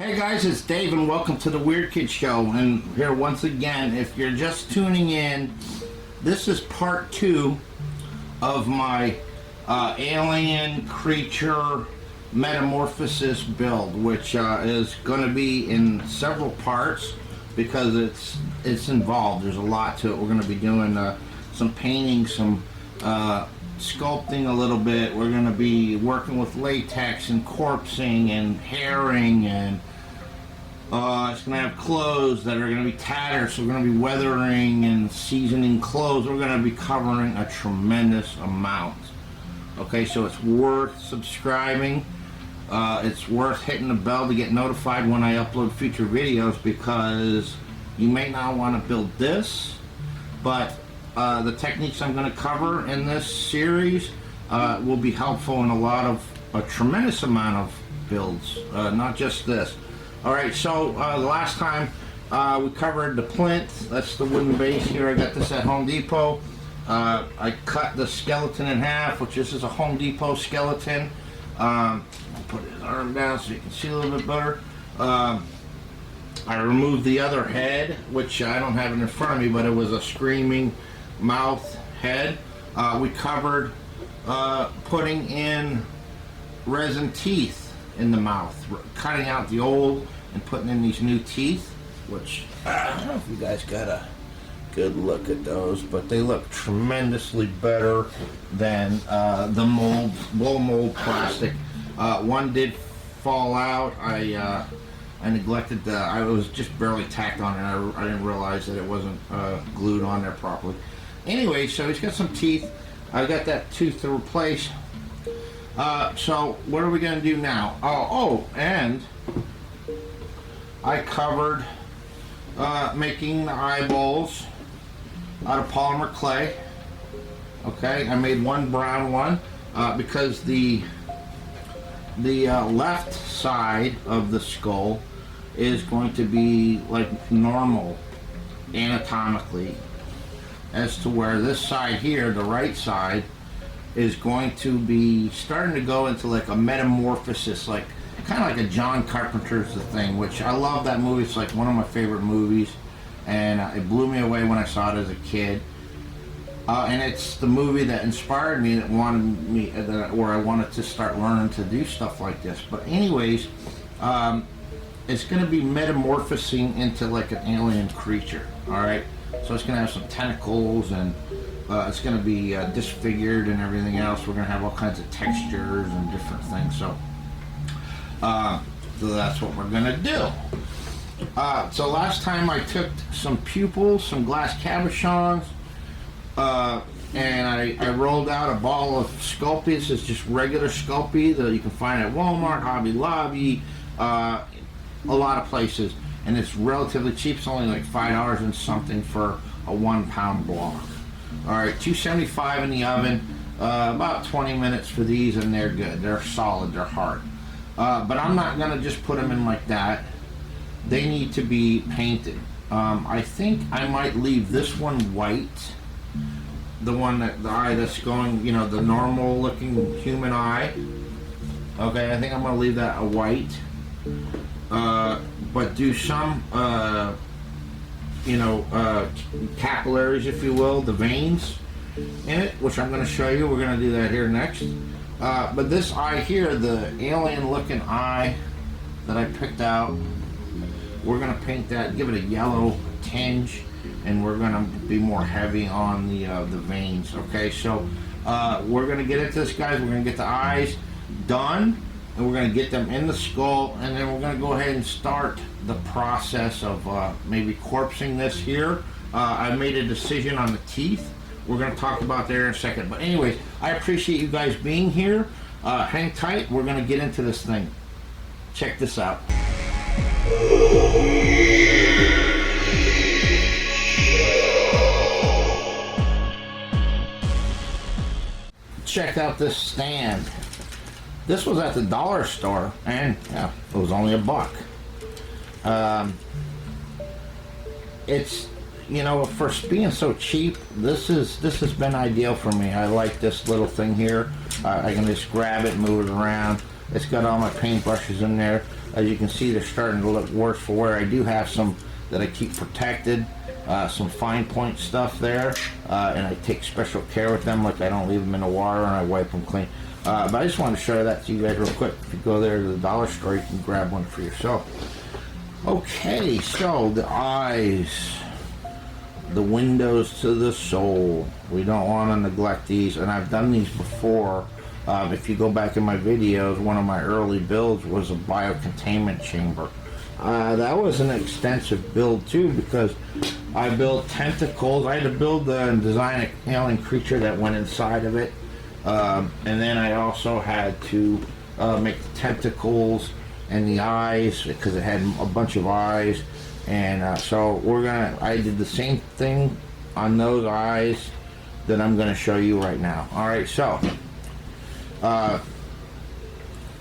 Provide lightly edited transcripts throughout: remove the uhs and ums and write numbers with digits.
Hey guys, it's Dave and welcome to the Weird Kid Show. And here once again, if you're just tuning in, this is part 2 of my alien creature metamorphosis build, which is going to be in several parts because it's involved. There's a lot to it. We're going to be doing some painting, some sculpting a little bit. We're going to be working with latex and corpsing and herring, and it's going to have clothes that are going to be tattered, so we're going to be weathering and seasoning clothes. We're going to be covering a tremendous amount. Okay, so it's worth subscribing. It's worth hitting the bell to get notified when I upload future videos, because you may not want to build this, but the techniques I'm going to cover in this series will be helpful in a tremendous amount of builds, not just this. Alright, so the last time we covered the plinth. That's the wooden base here. I got this at Home Depot. I cut the skeleton in half, which this is a Home Depot skeleton. I'll put his arm down so you can see a little bit better. I removed the other head, which I don't have it in front of me, but it was a screaming mouth head. We covered putting in resin teeth in the mouth, cutting out the old and putting in these new teeth, which I don't know if you guys got a good look at those, but they look tremendously better than the blow mold plastic. One did fall out. I neglected I was just barely tacked on it. I didn't realize that it wasn't glued on there properly. Anyway, so he's got some teeth. I got that tooth to replace. So what are we going to do now? And I covered making the eyeballs out of polymer clay. Okay, I made one brown one because the left side of the skull is going to be like normal anatomically, as to where this side here, the right side, is going to be starting to go into like a metamorphosis, like kind of like a John Carpenter's The Thing, which I love that movie. It's like one of my favorite movies, and it blew me away when I saw it as a kid. And it's the movie that inspired me, that wanted me, where I wanted to start learning to do stuff like this. But anyways, it's going to be metamorphosing into like an alien creature. All right, so it's going to have some tentacles, and it's going to be disfigured and everything else. We're going to have all kinds of textures and different things. So that's what we're going to do. So last time I took some pupils, some glass cabochons, and I rolled out a ball of Sculpey. This is just regular Sculpey that you can find at Walmart, Hobby Lobby, a lot of places. And it's relatively cheap. It's only like $5 and something for a 1-pound block. Alright, 275 in the oven, about 20 minutes for these, and they're good. They're solid, they're hard. But I'm not going to just put them in like that. They need to be painted. I think I might leave this one white. The eye that's going, you know, the normal looking human eye. Okay, I think I'm going to leave that a white. But do some capillaries, if you will, the veins in it, which I'm going to show you. We're going to do that here next. But this eye here, the alien looking eye that I picked out, we're going to paint that, give it a yellow tinge, and we're going to be more heavy on the veins. Okay, so we're going to get into this, guys. We're going to get the eyes done, and we're going to get them in the skull, and then we're going to go ahead and start the process of maybe corpsing this here. I made a decision on the teeth. We're going to talk about that in a second. But anyways, I appreciate you guys being here. Hang tight. We're going to get into this thing. Check this out. Check out this stand. This was at the dollar store, and yeah, it was only $1. It's, you know, for being so cheap, this has been ideal for me. I like this little thing here. I can just grab it, move it around. It's got all my paintbrushes in there. As you can see, they're starting to look worse for wear. I do have some that I keep protected, some fine point stuff there, and I take special care with them, like I don't leave them in the water and I wipe them clean. But I just wanted to show that to you guys real quick. If you go there to the dollar store, you can grab one for yourself. Okay, so the eyes, the windows to the soul. We don't want to neglect these, and I've done these before. If you go back in my videos, one of my early builds was a biocontainment chamber. That was an extensive build too, because I built tentacles. I had to build and design an alien creature that went inside of it, and then I also had to make the tentacles and the eyes, because it had a bunch of eyes. And so I did the same thing on those eyes that I'm gonna show you right now. All right, so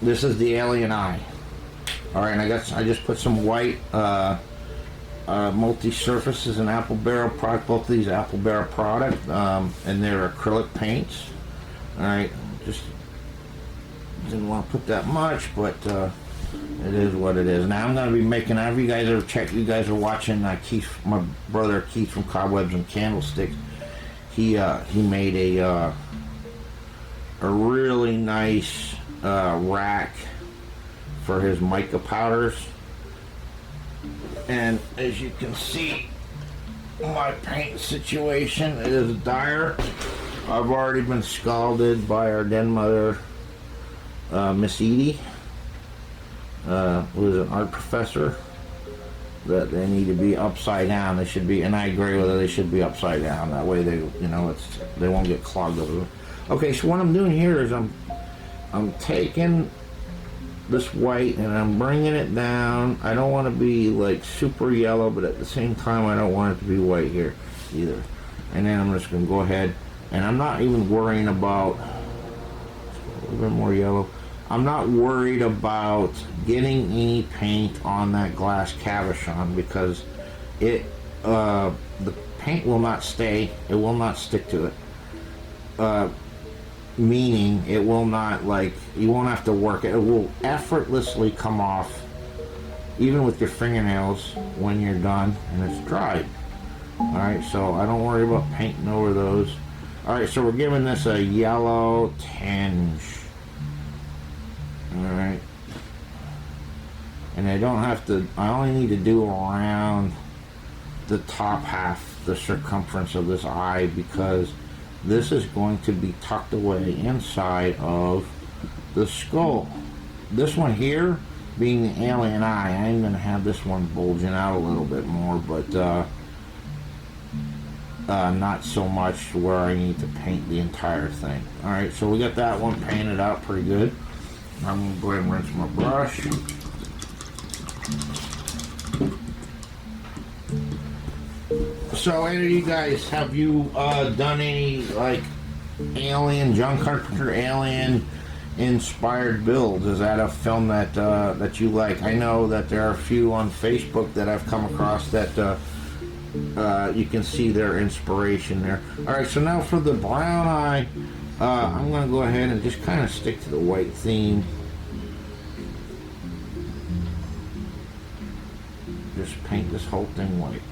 this is the alien eye. All right, and I just put some white multi-surfaces and apple barrel product, both of these apple barrel product, and they're acrylic paints. All right, just didn't want to put that much, but it is what it is. Now I'm going to be making, if you guys ever check, you guys are watching Keith, my brother Keith from Cobwebs and Candlesticks. He made a really nice rack for his mica powders, and as you can see, my paint situation is dire. I've already been scalded by our den mother, Miss Edie, who is an art professor, that they need to be upside down. They should be, and I agree with her, they should be upside down. That way they won't get clogged over. Okay, so what I'm doing here is I'm taking this white and I'm bringing it down. I don't want to be like super yellow, but at the same time I don't want it to be white here either. And then I'm just going to go ahead, and I'm not even worrying about a little bit more yellow. I'm not worried about getting any paint on that glass cabochon, because the paint will not stay. It will not stick to it. Meaning it will not, like, you won't have to work it. It will effortlessly come off, even with your fingernails, when you're done and it's dry. Alright, so I don't worry about painting over those. Alright, so we're giving this a yellow tinge. Alright. And I don't have to, I only need to do around the top half, the circumference of this eye, because this is going to be tucked away inside of the skull. This one here, being the alien eye, I'm going to have this one bulging out a little bit more, but not so much where I need to paint the entire thing. Alright, so we got that one painted out pretty good. I'm going to go ahead and rinse my brush. So, any of you guys, have you done any, like, Alien, John Carpenter Alien inspired builds? Is that a film that that you like? I know that there are a few on Facebook that I've come across that you can see their inspiration there. Alright, so now for the brown eye, I'm going to go ahead and just kind of stick to the white theme. Just paint this whole thing white.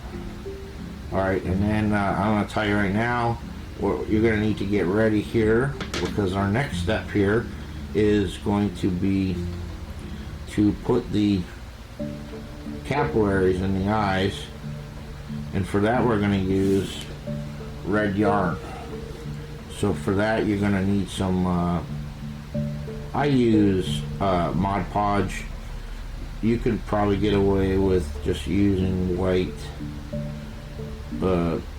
Alright, and then I'm going to tell you right now what you're going to need to get ready here, because our next step here is going to be to put the capillaries in the eyes, and for that we're going to use red yarn. So for that you're going to need some, I use Mod Podge. You could probably get away with just using white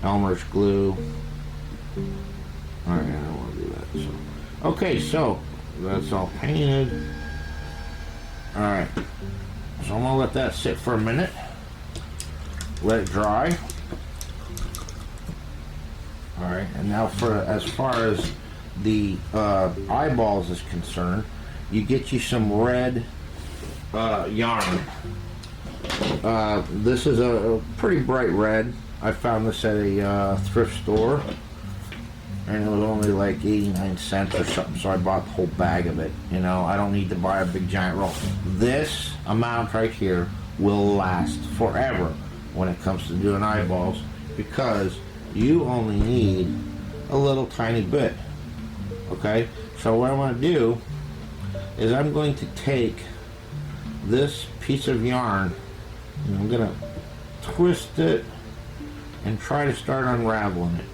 Elmer's glue. Alright, I don't want to do that. So, okay, so that's all painted. Alright, so I'm going to let that sit for a minute. Let it dry. Alright, and now for as far as the eyeballs is concerned, you get you some red yarn. This is a pretty bright red. I found this at a thrift store, and it was only like 89 cents or something, so I bought the whole bag of it. You know, I don't need to buy a big giant roll. This amount right here will last forever when it comes to doing eyeballs, because you only need a little tiny bit. Okay, so what I'm going to do is I'm going to take this piece of yarn and I'm going to twist it and try to start unraveling it.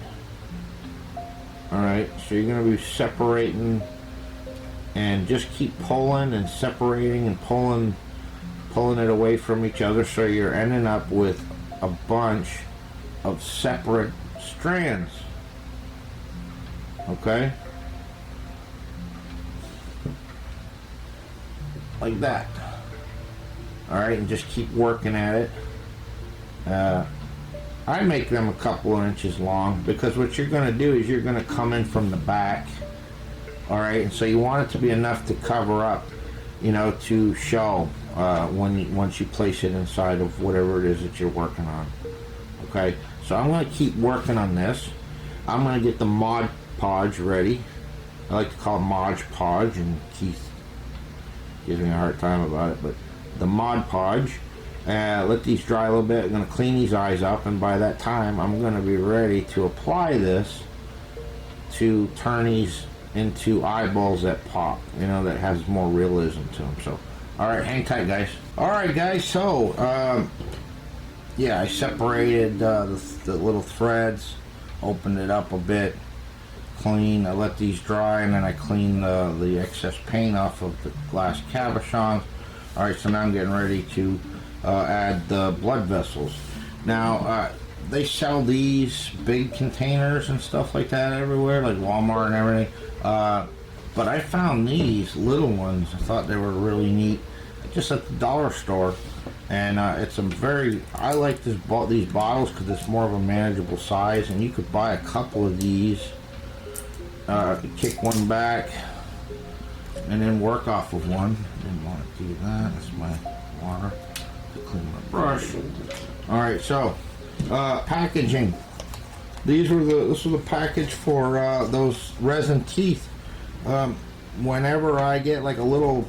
Alright, so you're going to be separating and just keep pulling and separating and pulling it away from each other, so you're ending up with a bunch of separate strands. Okay? Like that. Alright, and just keep working at it. I make them a couple of inches long, because what you're going to do is you're going to come in from the back. Alright, and so you want it to be enough to cover up, you know, to show once you place it inside of whatever it is that you're working on. Okay, so I'm going to keep working on this. I'm going to get the Mod Podge ready. I like to call it Mod Podge, and Keith gives me a hard time about it, but the Mod Podge. Let these dry a little bit. I'm going to clean these eyes up, and by that time I'm going to be ready to apply this to turn these into eyeballs that pop, you know, that has more realism to them. So, alright, hang tight, guys. Alright, guys, so yeah, I separated the little threads, opened it up a bit, clean. I let these dry, and then I clean the excess paint off of the glass cabochons. Alright, so now I'm getting ready to add the blood vessels. Now, they sell these big containers and stuff like that everywhere, like Walmart and everything. But I found these little ones. I thought they were really neat, just at the dollar store. And it's a very, I like these bottles because it's more of a manageable size, and you could buy a couple of these, kick one back, and then work off of one. Didn't want to do that. That's my water to clean my brush. Alright, so packaging. This was the package for those resin teeth. Whenever I get like a little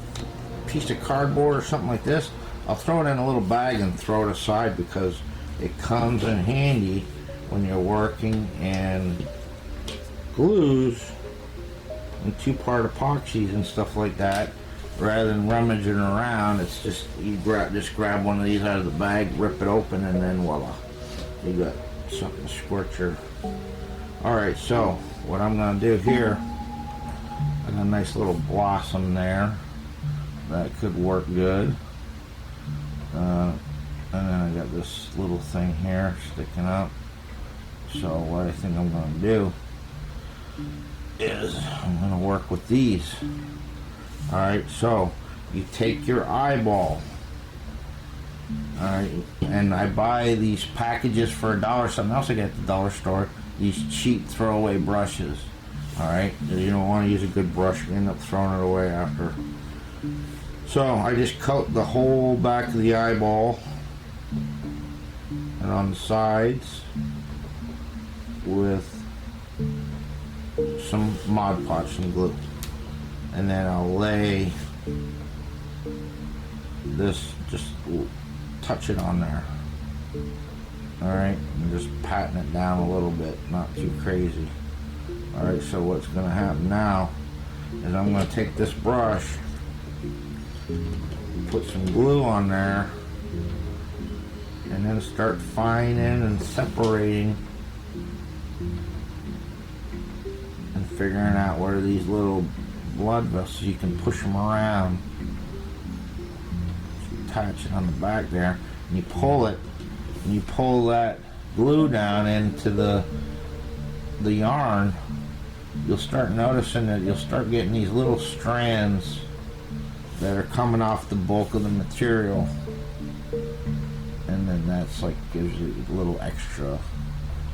piece of cardboard or something like this, I'll throw it in a little bag and throw it aside, because it comes in handy when you're working and glues and two-part epoxies and stuff like that. Rather than rummaging around, it's just you grab one of these out of the bag, rip it open, and then voila, you got something to squirt your. Alright, so what I'm going to do here, I got a nice little blossom there that could work good, and then I got this little thing here sticking up. So what I think I'm going to do is I'm going to work with these. Alright, so you take your eyeball. Alright, and I buy these packages for $1 something else I get at the dollar store. These cheap throwaway brushes. Alright, you don't want to use a good brush, you end up throwing it away after. So I just coat the whole back of the eyeball and on the sides with some Mod Podge, some glue. And then I'll lay this, just touch it on there. Alright, and just patting it down a little bit, not too crazy. Alright, so what's going to happen now is I'm going to take this brush, put some glue on there, and then start fining and separating and figuring out where these little blood vessels, you can push them around, attach it on the back there, and you pull it, and you pull that glue down into the yarn. You'll start noticing that you'll start getting these little strands that are coming off the bulk of the material, and then that's like gives you a little extra,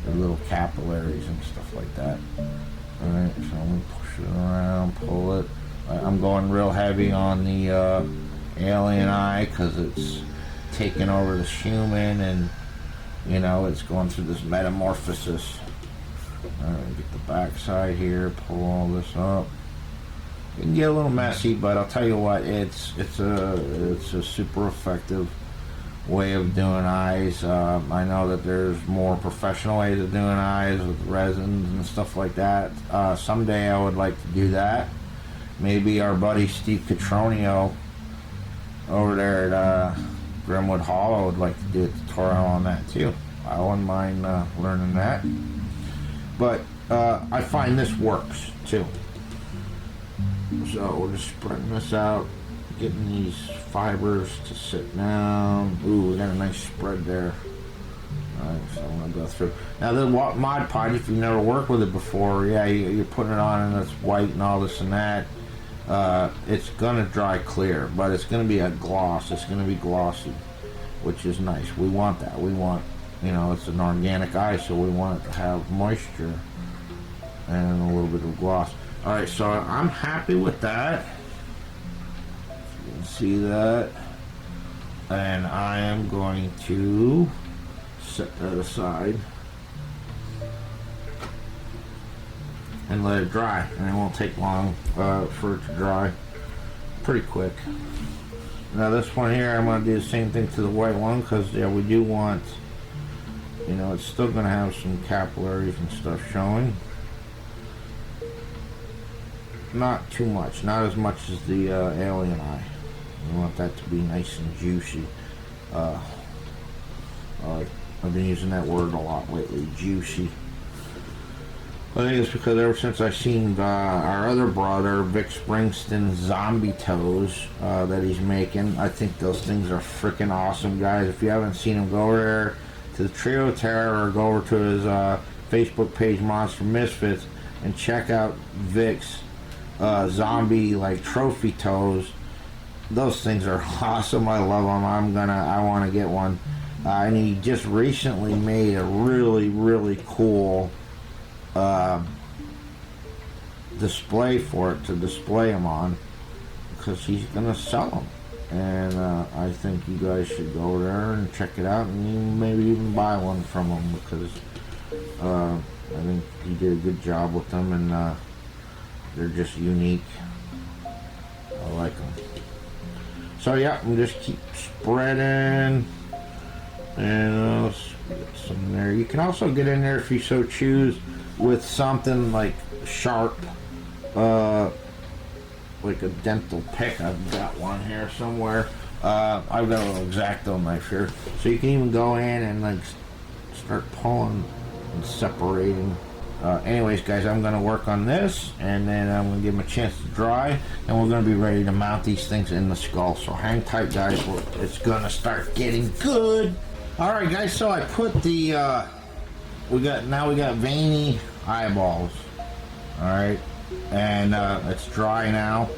or little capillaries and stuff like that. Alright, so I'm going to push it around, pull it. I'm going real heavy on the alien eye because it's taking over the human, and you know, it's going through this metamorphosis. Alright, get the back side here, pull all this up. It can get a little messy, but I'll tell you what, it's a super effective way of doing eyes. I know that there's more professional ways of doing eyes with resins and stuff like that. Someday I would like to do that. Maybe our buddy Steve Catronio over there at Grimwood Hollow would like to do a tutorial on that too. I wouldn't mind learning that. But I find this works too. So we're just spreading this out, getting these fibers to sit down. Ooh, we got a nice spread there. Alright, so I'm going to go through. Now the Mod Podge, if you've never worked with it before, yeah, you're putting it on and it's white and all this and that. It's going to dry clear, but it's going to be a gloss. It's going to be glossy, which is nice. We want that. We want, you know, it's an organic eye, so we want it to have moisture and a little bit of gloss. Alright, so I'm happy with that. You can see that. And I am going to set that aside and let it dry. And it won't take long for it to dry. Pretty quick. Now this one here, I'm going to do the same thing to the white one because, yeah, we do want, you know, it's still going to have some capillaries and stuff showing. Not too much, not as much as the alien eye. You want that to be nice and juicy. I've been using that word a lot lately, juicy. I think it's because ever since I've seen our other brother, Vic Springston's zombie toes that he's making, I think those things are freaking awesome, guys. If you haven't seen them, go over there to the Trio Terror or go over to his Facebook page, Monster Misfits, and check out Vic's zombie like trophy toes. Those things are awesome. I love them. I want to get one. And he just recently made a really cool display for it to display them on, because he's gonna sell them. And I think you guys should go there and check it out, and maybe even buy one from him, because I think he did a good job with them, and they're just unique. I like them. So yeah, I'm just keep spreading, and let's get some there. You can also get in there if you so choose with something like sharp, like a dental pick. I've got one here somewhere. I've got a little X-Acto knife here, so you can even go in and like start pulling and separating. Anyways, guys, I'm going to work on this, and then I'm going to give them a chance to dry, and we're going to be ready to mount these things in the skull. So hang tight, guys. It's going to start getting good. All right, guys. So I put the we got veiny eyeballs. All right, and it's dry now.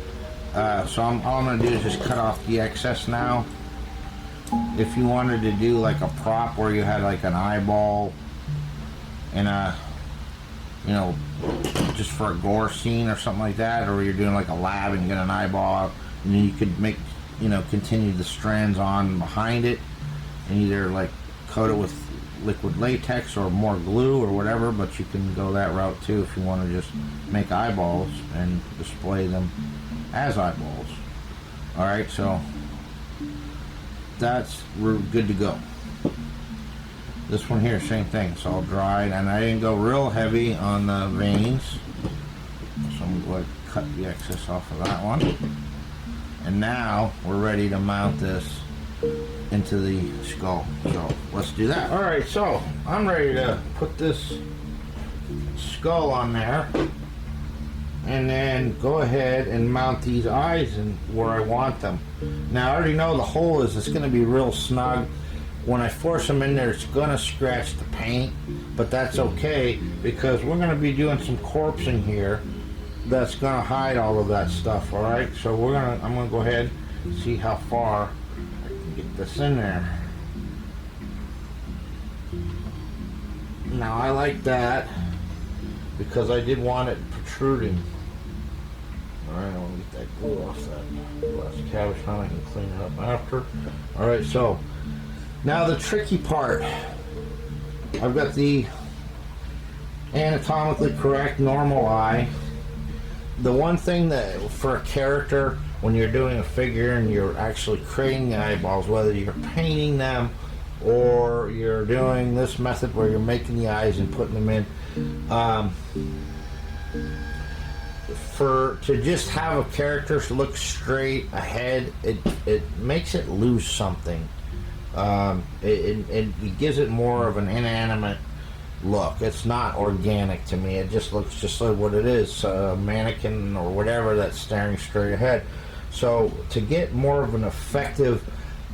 So all I'm going to do is just cut off the excess now. If you wanted to do like a prop where you had like an eyeball and a, you know, just for a gore scene or something like that, or you're doing like a lab and get an eyeball out, and then you could make, you know, continue the strands on behind it and either like coat it with liquid latex or more glue or whatever, but you can go that route too if you want to just make eyeballs and display them as eyeballs. Alright, so we're good to go. This one here, same thing. It's all dried, and I didn't go real heavy on the veins, so I'm going to cut the excess off of that one. And now we're ready to mount this into the skull. So let's do that. All right, so I'm ready to put this skull on there, and then go ahead and mount these eyes in where I want them. Now I already know the hole it's going to be real snug. When I force them in there, it's going to scratch the paint, but that's okay, because we're going to be doing some corpsing here that's going to hide all of that stuff. All right, so I'm going to go ahead and see how far I can get this in there. Now I like that because I did want it protruding. All right, I want to get that glue off that last cabbage now. I can clean it up after. All right, so now the tricky part. I've got the anatomically correct, normal eye. The one thing that for a character, when you're doing a figure and you're actually creating the eyeballs, whether you're painting them or you're doing this method where you're making the eyes and putting them in, to just have a character look straight ahead, it makes it lose something. It gives it more of an inanimate look. It's not organic to me. It just looks just like what it is, a mannequin or whatever that's staring straight ahead. So to get more of an effective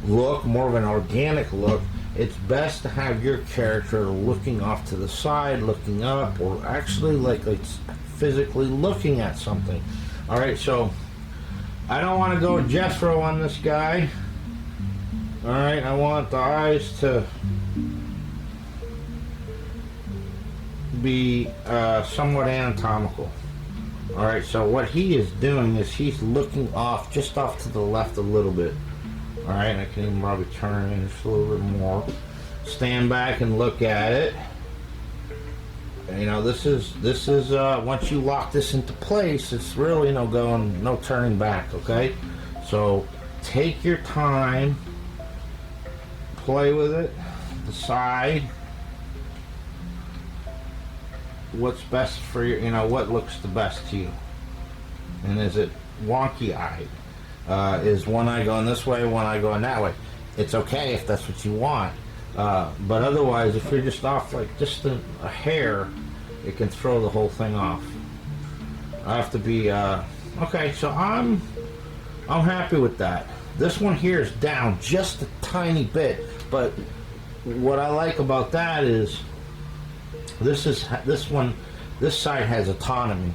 look, more of an organic look, it's best to have your character looking off to the side, looking up, or actually like it's physically looking at something. Alright, so I don't want to go Jethro on this guy. Alright, I want the eyes to be somewhat anatomical. Alright, so what he is doing is he's looking off, just off to the left a little bit. Alright, I can even probably turn in just a little bit more. Stand back and look at it. You know, this is once you lock this into place, it's really no turning back, okay? So take your time, play with it, decide what's best for you, what looks the best to you. And is it wonky eyed? Is one eye going this way, one eye going that way? It's okay if that's what you want. But otherwise, if you're just off like just a hair, it can throw the whole thing off. I have to be, okay, so I'm happy with that. This one here is down just a tiny bit, but what I like about that is this side has autonomy.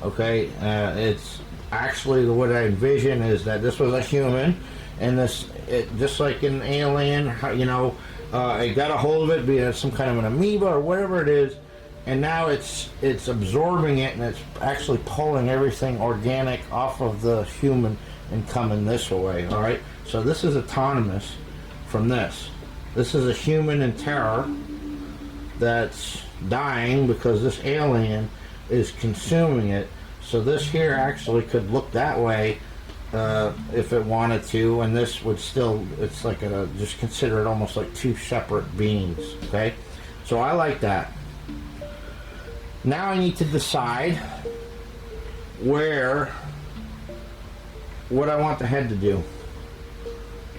Okay, it's actually what I envision is that this was a human, and just like an alien, it got a hold of it, be it some kind of an amoeba or whatever it is, and now it's absorbing it, and it's actually pulling everything organic off of the human and coming this way. All right, so this is autonomous from this. This is a human in terror that's dying because this alien is consuming it. So this here actually could look that way if it wanted to, and this would still, it's like just consider it almost like two separate beings. Okay, so I like that. Now I need to decide what I want the head to do.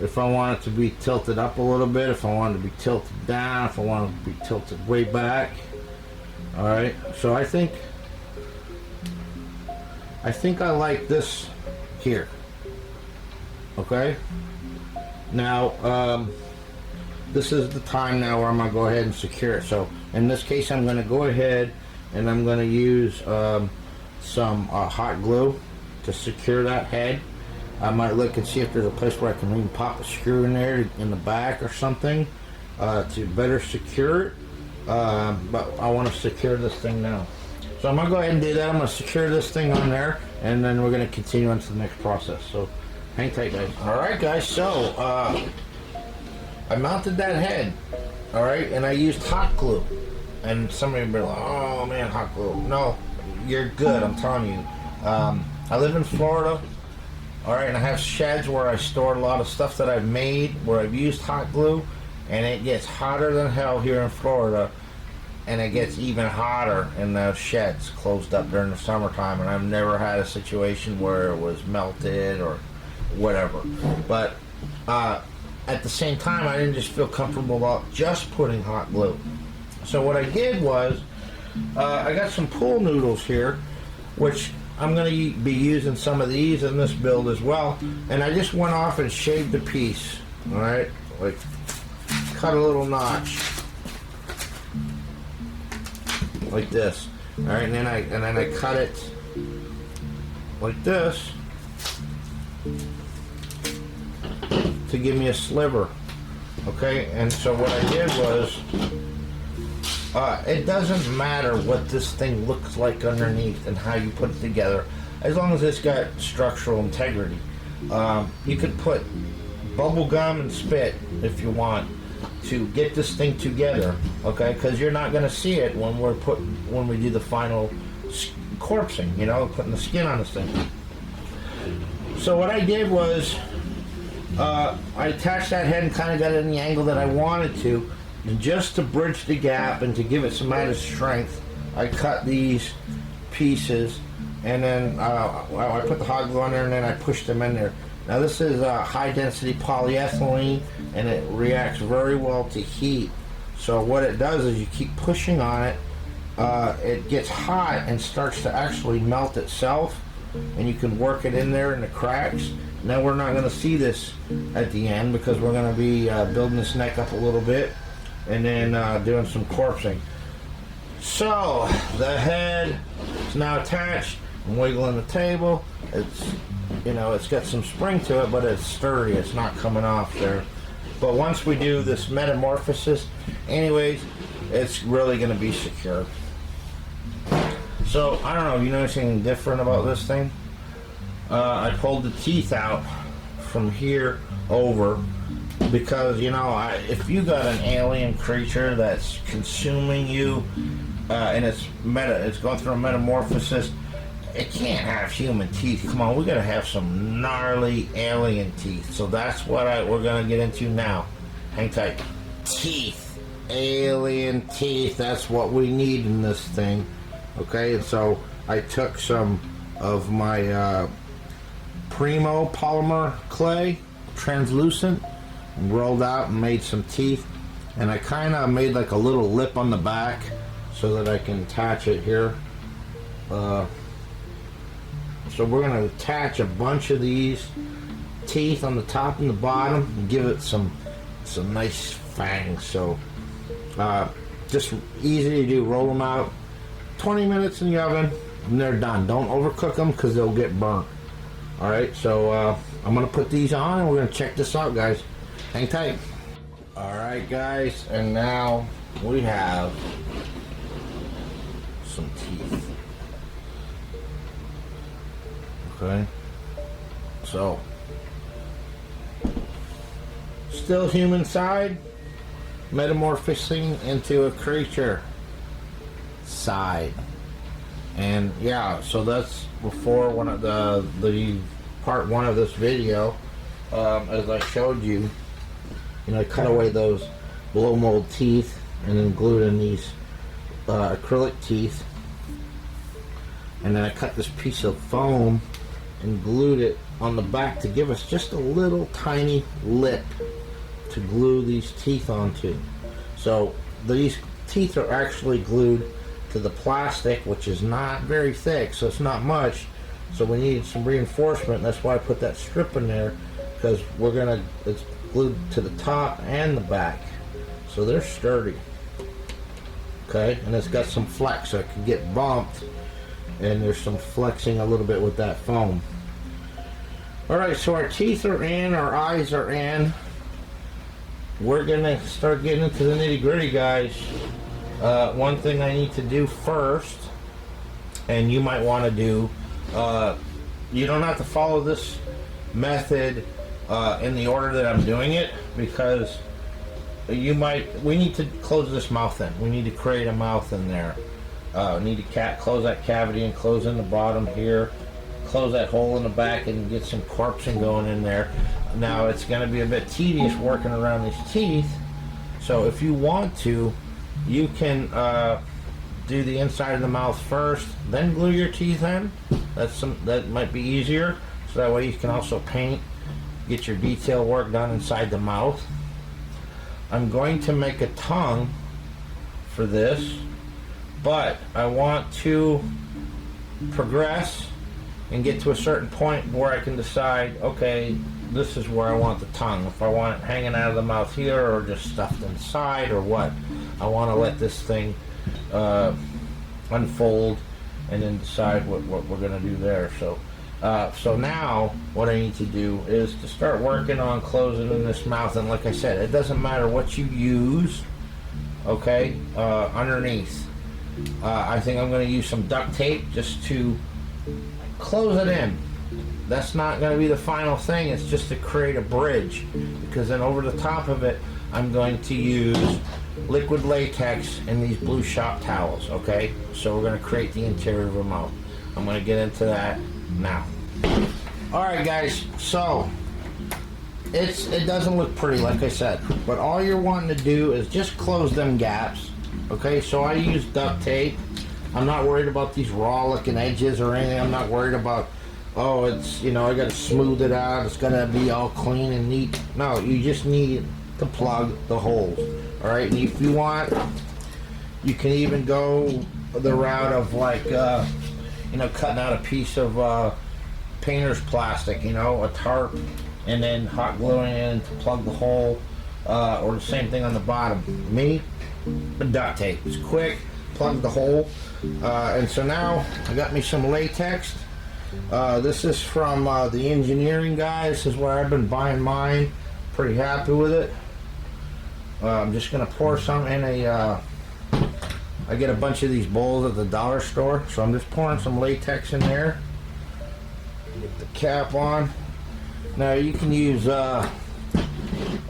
If I want it to be tilted up a little bit, if I want it to be tilted down, if I want it to be tilted way back. Alright, so I think I like this here. Okay? Now, this is the time now where I'm going to go ahead and secure it. So, in this case, I'm going to go ahead and I'm going to use some hot glue to secure that head. I might look and see if there's a place where I can even pop a screw in there in the back or something to better secure it. But I want to secure this thing now. So I'm going to go ahead and do that. I'm going to secure this thing on there, and then we're going to continue on to the next process. So hang tight, guys. Alright, guys, so I mounted that head, alright, and I used hot glue. And somebody will be like, oh man, hot glue. No, you're good, I'm telling you. I live in Florida. Alright, and I have sheds where I store a lot of stuff that I've made where I've used hot glue, and it gets hotter than hell here in Florida, and it gets even hotter in those sheds closed up during the summertime, and I've never had a situation where it was melted or whatever. But at the same time, I didn't just feel comfortable about just putting hot glue. So what I did was I got some pool noodles here, which I'm going to be using some of these in this build as well, and I just went off and shaved a piece. Alright, like cut a little notch like this. Alright, and then I cut it like this to give me a sliver. Okay, and so what I did was it doesn't matter what this thing looks like underneath and how you put it together, as long as it's got structural integrity. You could put bubble gum and spit if you want, to get this thing together, okay? Because you're not going to see it when we do the final corpsing, you know, putting the skin on this thing. So what I did was I attached that head and kind of got it in the angle that I wanted to, and just to bridge the gap and to give it some added strength, I cut these pieces, and then I put the hot glue on there, and then I pushed them in there. Now this is high density polyethylene, and it reacts very well to heat. So what it does is you keep pushing on it, it gets hot and starts to actually melt itself, and you can work it in there in the cracks. Now we're not going to see this at the end because we're going to be building this neck up a little bit and then doing some corpsing. So the head is now attached. I'm wiggling the table. It's, you know, it's got some spring to it, but it's sturdy. It's not coming off there. But once we do this metamorphosis, anyways, it's really going to be secure. So I don't know. You know anything different about this thing? I pulled the teeth out from here over because, you know, if you got an alien creature that's consuming you and it's going through a metamorphosis, it can't have human teeth. Come on, we gotta have some gnarly alien teeth. So that's what we're gonna get into now. Hang tight. Teeth, alien teeth. That's what we need in this thing. Okay, and so I took some of my Primo polymer clay, translucent, and rolled out and made some teeth. And I kind of made like a little lip on the back so that I can attach it here. So we're going to attach a bunch of these teeth on the top and the bottom and give it some nice fangs. So just easy to do. Roll them out, 20 minutes in the oven, and they're done. Don't overcook them because they'll get burnt. Alright, so I'm going to put these on and we're going to check this out, guys. Hang tight. Alright, guys, and now we have some teeth. Okay, so still human side, metamorphosing into a creature side, and yeah, so that's before one of the part one of this video. As I showed you, you know, I cut away those blow mold teeth and then glued in these acrylic teeth, and then I cut this piece of foam and glued it on the back to give us just a little tiny lip to glue these teeth onto. So these teeth are actually glued to the plastic, which is not very thick, so it's not much. So we needed some reinforcement, and that's why I put that strip in there, because it's glued to the top and the back, so they're sturdy. Okay, and it's got some flex, so it can get bumped, and there's some flexing a little bit with that foam. Alright, so our teeth are in, our eyes are in. We're gonna start getting into the nitty gritty, guys. One thing I need to do first, and you might want to do, you don't have to follow this method in the order that I'm doing it, because we need to close this mouth in. We need to create a mouth in there. We need to close that cavity and close in the bottom here, close that hole in the back, and get some corpsing going in there. Now it's going to be a bit tedious working around these teeth, so if you want to, you can do the inside of the mouth first, then glue your teeth in. That might be easier, so that way you can also paint, get your detail work done inside the mouth. I'm going to make a tongue for this, but I want to progress and get to a certain point where I can decide, okay, this is where I want the tongue. If I want it hanging out of the mouth here, or just stuffed inside, or what. I want to let this thing unfold and then decide what we're going to do there. So now what I need to do is to start working on closing in this mouth. And like I said, it doesn't matter what you use, okay, underneath. I think I'm going to use some duct tape just to close it in. That's not going to be the final thing. It's just to create a bridge, because then over the top of it I'm going to use liquid latex in these blue shop towels, okay? So we're going to create the interior of a mouth. I'm going to get into that now. Alright guys, so it doesn't look pretty like I said, but all you're wanting to do is just close them gaps, okay? So I use duct tape. I'm not worried about these raw looking edges or anything. I'm not worried about, oh, it's, you know, I got to smooth it out, it's got to be all clean and neat. No, you just need to plug the holes. Alright, and if you want, you can even go the route of like, you know, cutting out a piece of painter's plastic, you know, a tarp, and then hot gluing in to plug the hole, or the same thing on the bottom. Me, duct tape. It's quick, plug the hole, and so now I got me some latex. This is from the engineering guy. This is where I've been buying mine. Pretty happy with it. I'm just gonna pour some in a. I get a bunch of these bowls at the dollar store, so I'm just pouring some latex in there. Get the cap on. Now you can use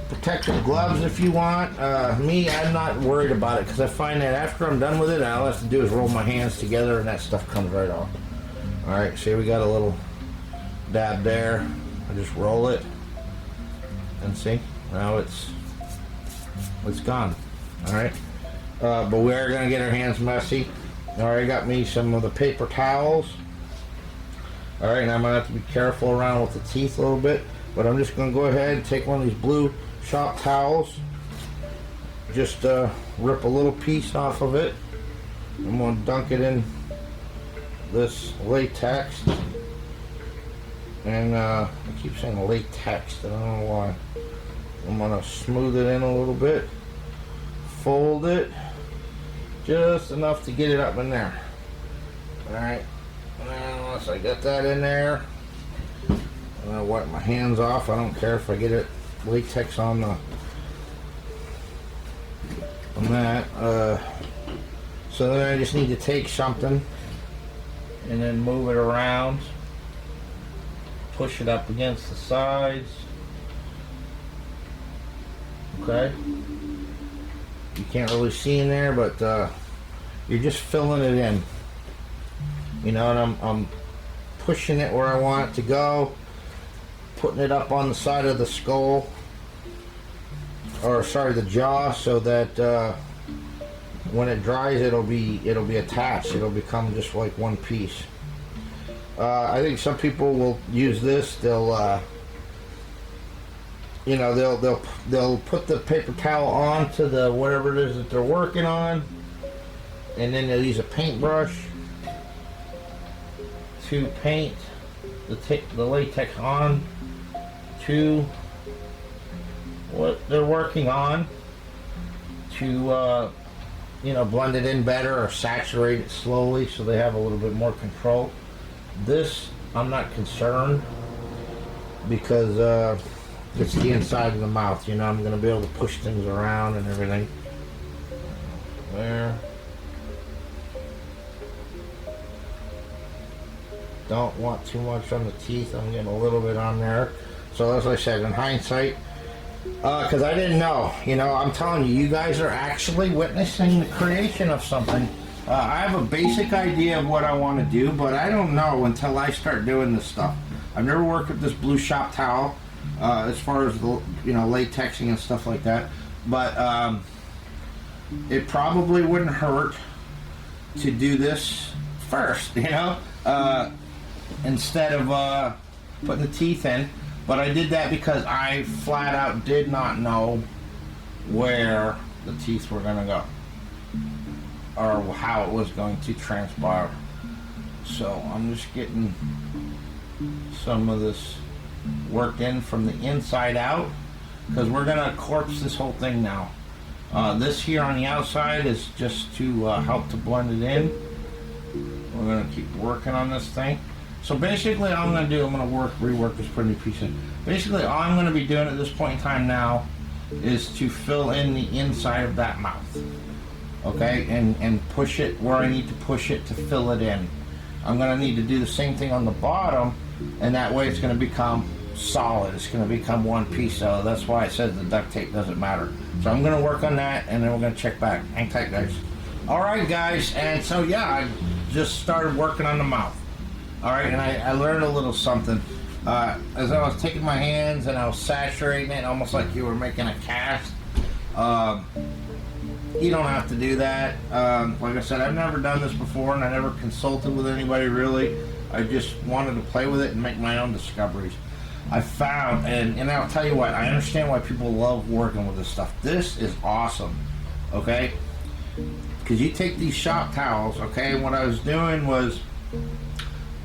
protective gloves if you want. Me, I'm not worried about it because I find that after I'm done with it, all I have to do is roll my hands together and that stuff comes right off. Alright, see, we got a little dab there. I just roll it and see, now it's gone. Alright, but we are going to get our hands messy. Alright, I got me some of the paper towels. Alright, and I'm going to have to be careful around with the teeth a little bit, but I'm just going to go ahead and take one of these blue shop towels, just rip a little piece off of it. I'm going to dunk it in this latex, and I keep saying latex, I don't know why. I'm going to smooth it in a little bit, fold it, just enough to get it up in there. Alright. And once I get that in there, I'm going to wipe my hands off. I don't care if I get it latex on that. So then I just need to take something and then move it around, push it up against the sides. Okay, you can't really see in there, but you're just filling it in. You know, and I'm pushing it where I want it to go, putting it up on the side of the skull, or sorry, the jaw, so that when it dries, it'll be attached. It'll become just like one piece. I think some people will use this. They'll, you know, they'll put the paper towel onto the whatever it is that they're working on, and then they'll use a paintbrush to paint the latex on to what they're working on, to you know, blend it in better or saturate it slowly so they have a little bit more control. This, I'm not concerned, because it's the inside of the mouth, you know, I'm going to be able to push things around and everything. There. Don't want too much on the teeth. I'm getting a little bit on there. So as I said, in hindsight, because I didn't know, you know, I'm telling you, you guys are actually witnessing the creation of something. I have a basic idea of what I want to do, but I don't know until I start doing this stuff. I've never worked with this blue shop towel, as far as the, you know, latexing and stuff like that. But it probably wouldn't hurt to do this first, you know, instead of putting the teeth in. But I did that because I flat out did not know where the teeth were going to go, or how it was going to transpire. So I'm just getting some of this worked in from the inside out, because we're going to corpse this whole thing now. This here on the outside is just to help to blend it in. We're going to keep working on this thing. So basically all I'm going to do, I'm going to rework this pretty piece in. Basically all I'm going to be doing at this point in time now is to fill in the inside of that mouth. Okay, and push it where I need to push it to fill it in. I'm going to need to do the same thing on the bottom, and that way it's going to become solid. It's going to become one piece, so that's why I said the duct tape doesn't matter. So I'm going to work on that, and then we're going to check back. Hang tight, guys. Alright, guys, and so yeah, I just started working on the mouth. Alright, and I learned a little something. As I was taking my hands and I was saturating it, almost like you were making a cast. You don't have to do that. Like I said, I've never done this before, and I never consulted with anybody really. I just wanted to play with it and make my own discoveries. I found, and I'll tell you what, I understand why people love working with this stuff. This is awesome, okay? Because you take these shop towels, okay, and what I was doing was,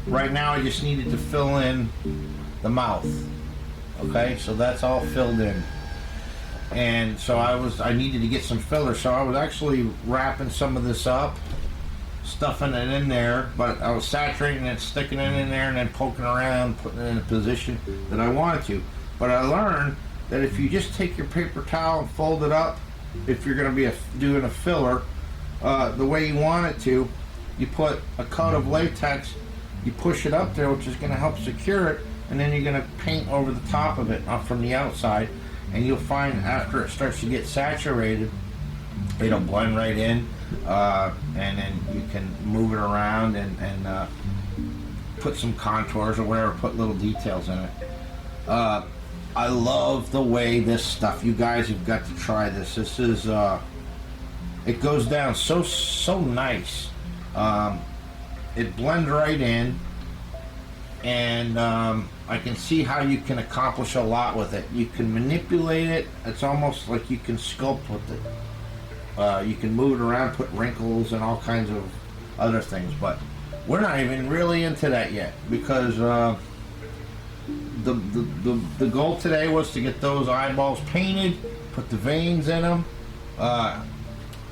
right now I just needed to fill in the mouth, okay? So that's all filled in. And so I needed to get some filler, so I was actually wrapping some of this up, stuffing it in there, but I was saturating it, sticking it in there, and then poking around, putting it in a position that I wanted to. But I learned that if you just take your paper towel and fold it up, if you're going to be doing a filler, the way you want it to, you put a coat of latex, you push it up there, which is going to help secure it, and then you're going to paint over the top of it from the outside. And you'll find after it starts to get saturated, it'll blend right in, and then you can move it around and put some contours or whatever, put little details in it. I love the way this stuff, you guys have got to try this. This is, it goes down so nice. It blends right in, and I can see how you can accomplish a lot with it. You can manipulate it. It's almost like you can sculpt with it. You can move it around, put wrinkles and all kinds of other things. But we're not even really into that yet, because the goal today was to get those eyeballs painted, put the veins in them,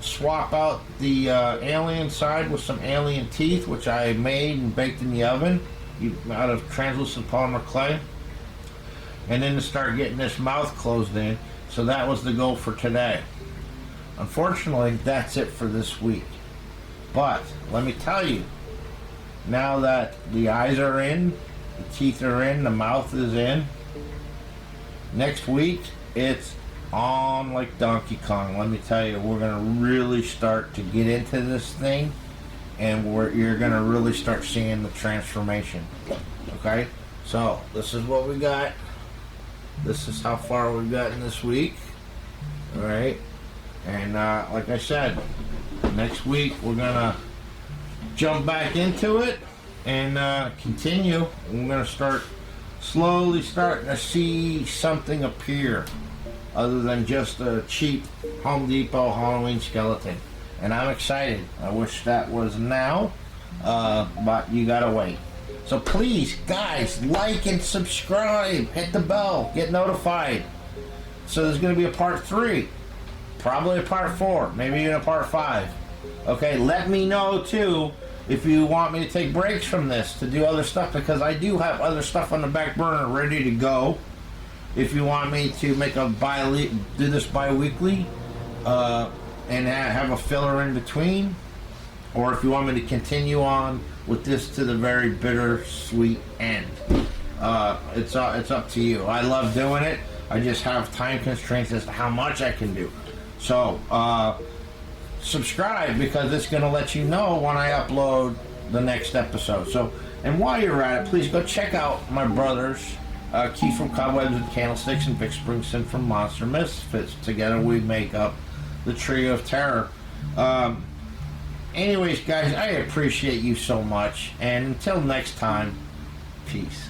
swap out the alien side with some alien teeth, which I made and baked in the oven out of translucent polymer clay, and then to start getting this mouth closed in. So that was the goal for today. Unfortunately, that's it for this week. But let me tell you, now that the eyes are in, the teeth are in, the mouth is in, next week it's on like Donkey Kong. Let me tell you, we're gonna really start to get into this thing, and you're gonna really start seeing the transformation. Okay, so this is what we got. This is how far we've gotten this week. All right, and like I said, next week we're gonna jump back into it and continue. We're gonna start slowly starting to see something appear other than just a cheap Home Depot Halloween skeleton. And I'm excited. I wish that was now, but you gotta wait. So please, guys, like and subscribe. Hit the bell. Get notified. So there's gonna be a part 3, probably a part 4, maybe even a part 5. Okay, let me know too if you want me to take breaks from this to do other stuff, because I do have other stuff on the back burner ready to go. If you want me to make a do this bi-weekly, and have a filler in between, or if you want me to continue on with this to the very bittersweet end, it's up to you. I love doing it. I just have time constraints as to how much I can do. So subscribe, because it's going to let you know when I upload the next episode. So, and while you're at it, please go check out my brothers, Keith from Cobwebs and Candlesticks and Vic Springson from Monster Misfits. Together we make up the Trio of Terror. Anyways, guys, I appreciate you so much, and until next time, peace.